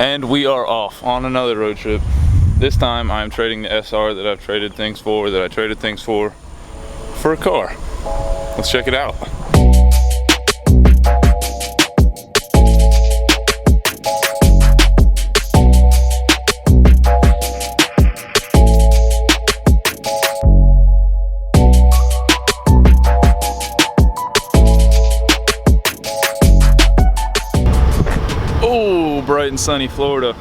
And we are off on another road trip. This time I'm trading the SR that I've traded things for, a car. Let's check it out. Oh, bright and sunny Florida.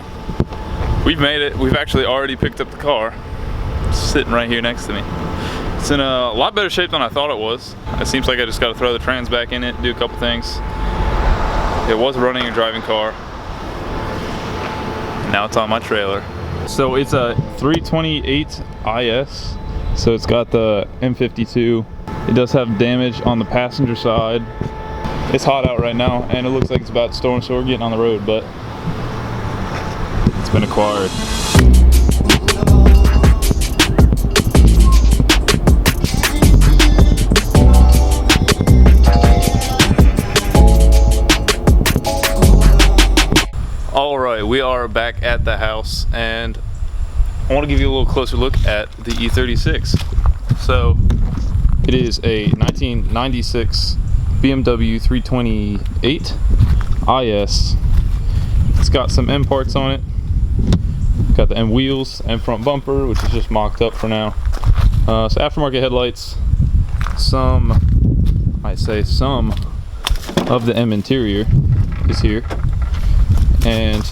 We've made it. We've actually already picked up the car. It's sitting right here next to me. It's in a lot better shape than I thought it was. It seems like I just got to throw the trans back in it, do a couple things. It was a running and driving car. Now it's on my trailer. So it's a 328 IS. So it's got the M52. It does have damage on the passenger side. It's hot out right now, and it looks like it's about to storm, so we're getting on the road, but it's been acquired. All right, we are back at the house, and I want to give you a little closer look at the E36. So it is a 1996 BMW 328 IS. It's got some M parts on it. Got the M wheels, M front bumper, which is just mocked up for now. So aftermarket headlights. I'd say some of the M interior is here. And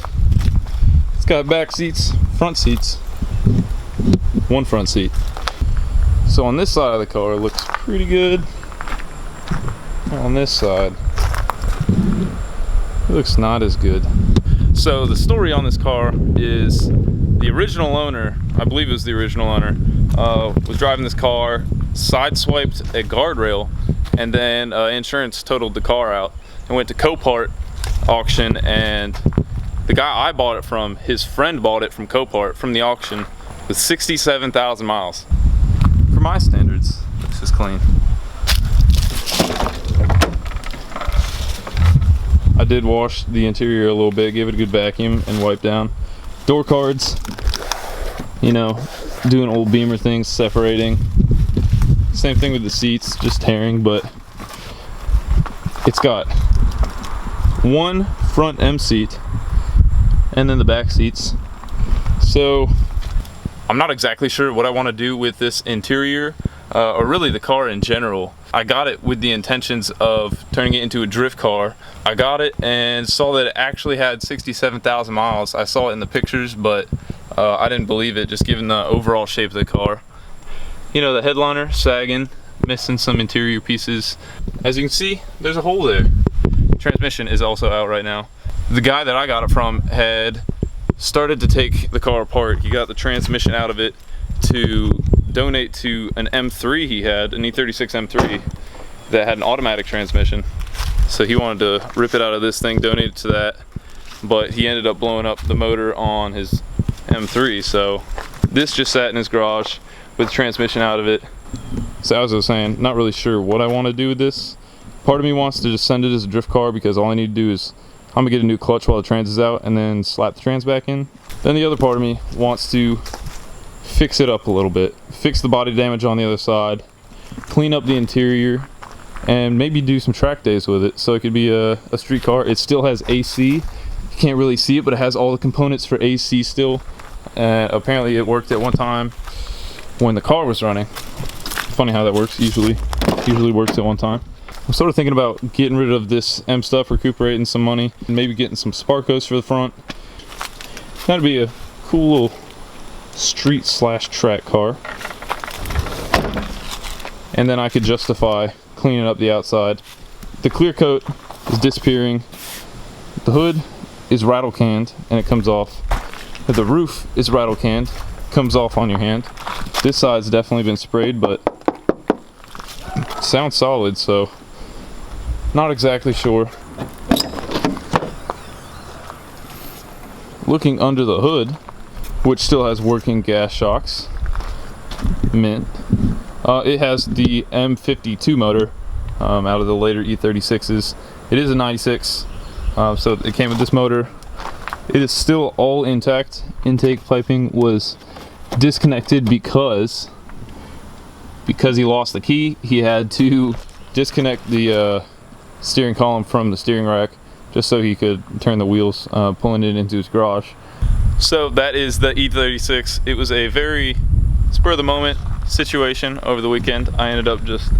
it's got back seats, front seats, one front seat. So on this side of the car, it looks pretty good. On this side, it looks not as good. So the story on this car is the original owner, I believe it was the original owner, was driving this car, sideswiped a guardrail, and then insurance totaled the car out and went to Copart auction, and the guy I bought it from, his friend bought it from Copart from the auction with 67,000 miles. For my standards, this is clean. I did wash the interior a little bit, give it a good vacuum and wipe down. Door cards, you know, doing old Beamer things, separating. Same thing with the seats, just tearing, but it's got one front M seat and then the back seats. So I'm not exactly sure what I want to do with this interior, or really the car in general. I got it with the intentions of turning it into a drift car. I got it and saw that it actually had 67,000 miles. I saw it in the pictures, but I didn't believe it, just given the overall shape of the car. You know, the headliner sagging, missing some interior pieces. As you can see, there's a hole there. Transmission is also out right now. The guy that I got it from had started to take the car apart. He got the transmission out of it to donate to an M3 he had, an E36 M3 that had an automatic transmission. So he wanted to rip it out of this thing, donate it to that, but he ended up blowing up the motor on his M3. So this just sat in his garage with transmission out of it. So as I was saying, not really sure what I want to do with this. Part of me wants to just send it as a drift car because all I need to do is I'm gonna get a new clutch while the trans is out and then slap the trans back in. Then the other part of me wants to fix it up a little bit, fix the body damage on the other side, clean up the interior, and maybe do some track days with it so it could be a street car. It still has AC. You can't really see it, but it has all the components for AC still. Apparently it worked at one time when the car was running. Funny how that works. Usually works at one time. I'm sort of thinking about getting rid of this M stuff, recuperating some money, and maybe getting some Sparkos for the front. That'd be a cool little street / track car. And then I could justify cleaning up the outside. The clear coat is disappearing. The hood is rattle canned and it comes off. The roof is rattle canned, comes off on your hand. This side's definitely been sprayed, but it sounds solid, so not exactly sure. Looking under the hood, which still has working gas shocks, mint. It has the M52 motor out of the later E36s. It is a 96, so it came with this motor. It is still all intact. Intake piping was disconnected because he lost the key. He had to disconnect the steering column from the steering rack just so he could turn the wheels, pulling it into his garage. So that is the E36. It was a very spur of the moment situation over the weekend. I ended up just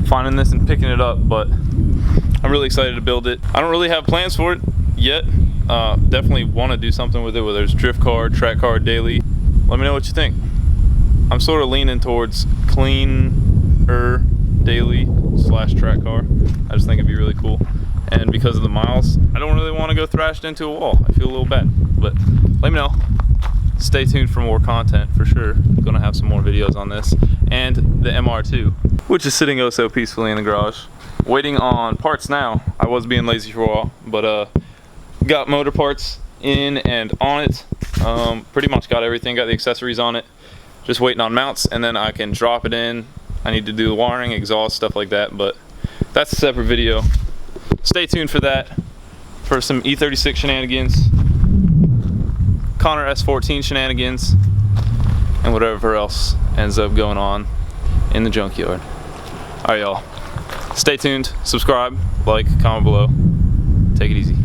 finding this and picking it up, but I'm really excited to build it. I don't really have plans for it yet. Definitely want to do something with it, whether it's drift car, track car, daily. Let me know what you think. I'm sort of leaning towards cleaner daily / track car. I just think it'd be really cool. And because of the miles, I don't really want to go thrashed into a wall. I feel a little bad, but let me know. Stay tuned for more content for sure. I'm gonna have some more videos on this. And the MR2, which is sitting oh so peacefully in the garage. Waiting on parts now. I was being lazy for a while, but got motor parts in and on it. Pretty much got everything, got the accessories on it. Just waiting on mounts, and then I can drop it in. I need to do the wiring, exhaust, stuff like that, but that's a separate video. Stay tuned for that, for some E36 shenanigans, Connor S14 shenanigans, and whatever else ends up going on in the junkyard. Alright y'all, stay tuned, subscribe, like, comment below. Take it easy.